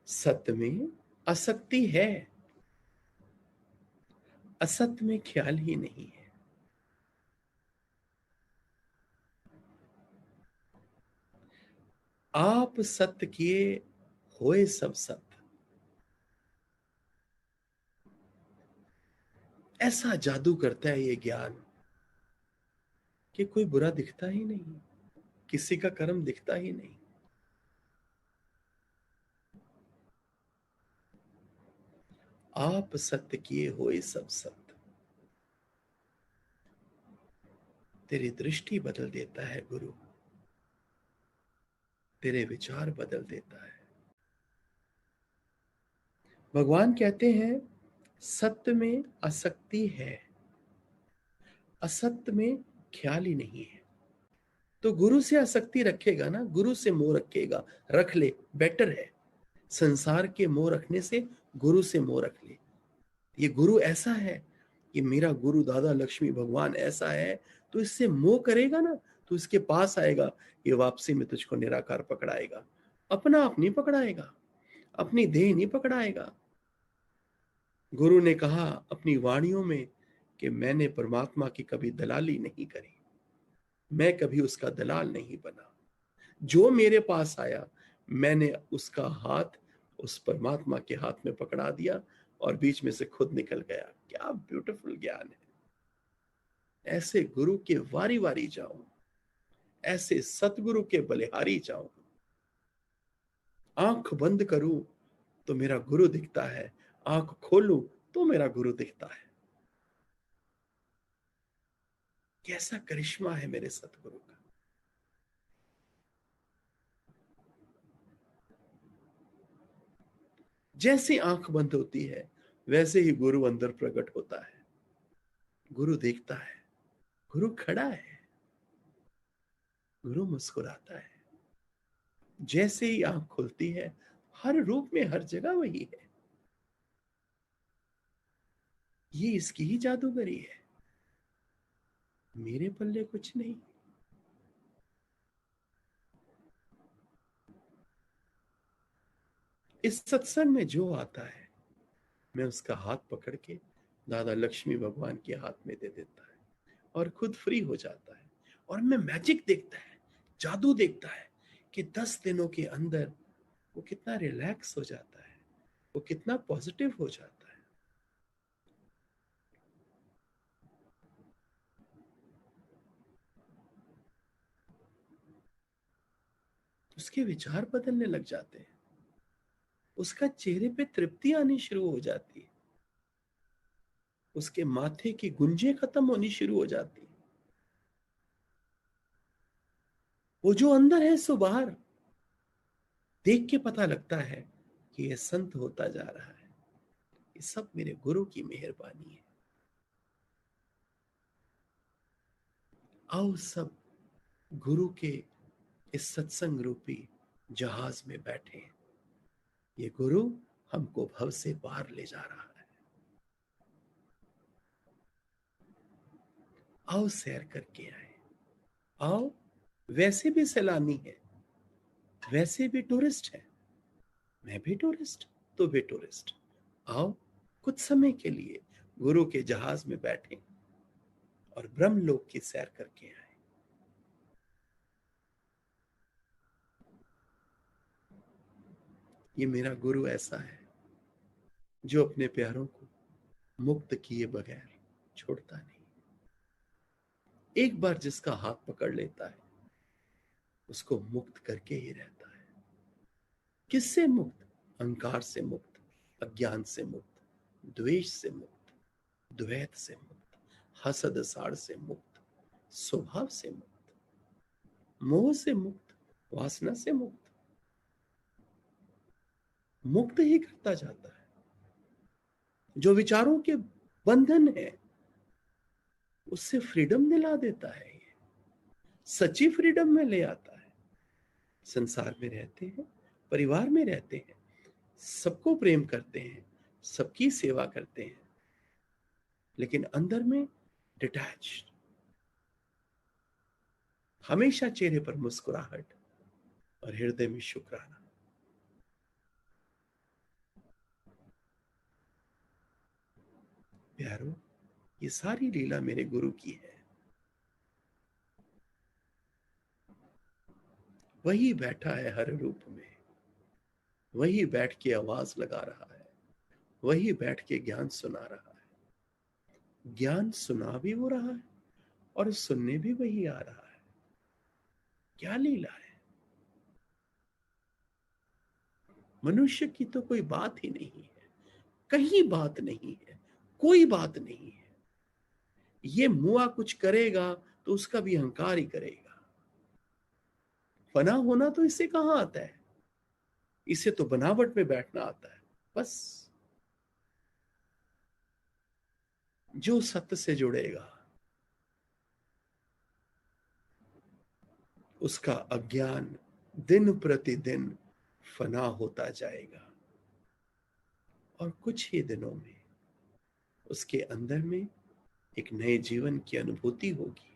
सत्य में आसक्ति है, असत्य में ख्याल ही नहीं है। आप सत्य किए होए सब सत्य, ऐसा जादू करता है ये ज्ञान कि कोई बुरा दिखता ही नहीं, किसी का कर्म दिखता ही नहीं। आप सत्य किए होए सब सत्य, तेरी दृष्टि बदल देता है गुरु, तेरे विचार बदल देता है। भगवान कहते हैं सत्य में आसक्ति है, असत्य में ख्याल ही नहीं है। तो गुरु से आसक्ति रखेगा ना, गुरु से मोह रखेगा, रख ले, बेटर है। संसार के मोह रखने से गुरु से मोह रख ले। ये गुरु ऐसा है कि मेरा गुरु दादा लक्ष्मी भगवान ऐसा है, तो इससे मोह करेगा ना, तो इसके पास आएगा, ये वापसी में तुझको निराकार पकड़ाएगा, अपना आप नहीं पकड़ाएगा, अपनी देह नहीं पकड़ाएगा। गुरु ने कहा अपनी वाणियों में कि मैंने परमात्मा की कभी दलाली नहीं करी, मैं कभी उसका दलाल नहीं बना। जो मेरे पास आया मैंने उसका हाथ उस परमात्मा के हाथ में पकड़ा दिया और बीच में से खुद निकल गया। क्या ब्यूटीफुल ज्ञान है। ऐसे गुरु के वारी वारी जाऊं, ऐसे सतगुरु के बलिहारी जाऊं। आंख बंद करूं तो मेरा गुरु दिखता है, आंख खोलूं तो मेरा गुरु दिखता है। कैसा करिश्मा है मेरे सतगुरु का। जैसे आंख बंद होती है वैसे ही गुरु अंदर प्रकट होता है। गुरु देखता है, गुरु खड़ा है, गुरु मुस्कुराता है। जैसे ही आंख खुलती है हर रूप में हर जगह वही है। ये इसकी ही जादूगरी है, मेरे पल्ले कुछ नहीं। इस सत्संग में जो आता है मैं उसका हाथ पकड़ के दादा लक्ष्मी भगवान के हाथ में दे देता है और खुद फ्री हो जाता है। और मैं मैजिक देखता है, जादू देखता है कि 10 दिनों के अंदर वो कितना रिलैक्स हो जाता है, वो कितना पॉजिटिव हो जाता है। उसके विचार बदलने लग जाते हैं, उसका चेहरे पे तृप्ति आनी शुरू हो जाती है, उसके माथे की गुंजें खत्म होनी शुरू हो जाती है। वो जो अंदर है सो बाहर। देख के पता लगता है कि ये संत होता जा रहा है। ये सब मेरे गुरु की मेहरबानी है। आओ सब गुरु के इस सत्संग रूपी जहाज में बैठे। ये गुरु हमको भव से पार ले जा रहा है। आओ सैर करके आए। आओ, वैसे भी सैलानी है, वैसे भी टूरिस्ट है, मैं भी टूरिस्ट, तो भी टूरिस्ट। आओ कुछ समय के लिए गुरु के जहाज में बैठे और ब्रह्मलोक की सैर करके आए। ये मेरा गुरु ऐसा है जो अपने प्यारों को मुक्त किए बगैर छोड़ता नहीं। एक बार जिसका हाथ पकड़ लेता है उसको मुक्त करके ही रहता है। किससे मुक्त? अहंकार से मुक्त, अज्ञान से मुक्त, द्वेष से मुक्त, द्वैत से मुक्त, हसद साड़ से मुक्त, स्वभाव से मुक्त, मोह से मुक्त, वासना से मुक्त। मुक्त ही करता जाता है। जो विचारों के बंधन है उससे फ्रीडम दिला देता है। ये सच्ची फ्रीडम में ले आता है। संसार में रहते हैं, परिवार में रहते हैं, सबको प्रेम करते हैं, सबकी सेवा करते हैं, लेकिन अंदर में डिटैच्ड। हमेशा चेहरे पर मुस्कुराहट और हृदय में शुक्राना। प्यारो, ये सारी लीला मेरे गुरु की है। वही बैठा है हर रूप में, वही बैठ के आवाज लगा रहा है, वही बैठ के ज्ञान सुना रहा है। ज्ञान सुना भी हो रहा है और सुनने भी वही आ रहा है। क्या लीला है! मनुष्य की तो कोई बात ही नहीं है, कहीं बात नहीं है, कोई बात नहीं है। ये मुआ कुछ करेगा तो उसका भी अहंकार ही करेगा। फना होना तो इससे कहां आता है? इसे तो बनावट में बैठना आता है बस। जो सत्य से जुड़ेगा उसका अज्ञान दिन प्रतिदिन फना होता जाएगा और कुछ ही दिनों में उसके अंदर में एक नए जीवन की अनुभूति होगी।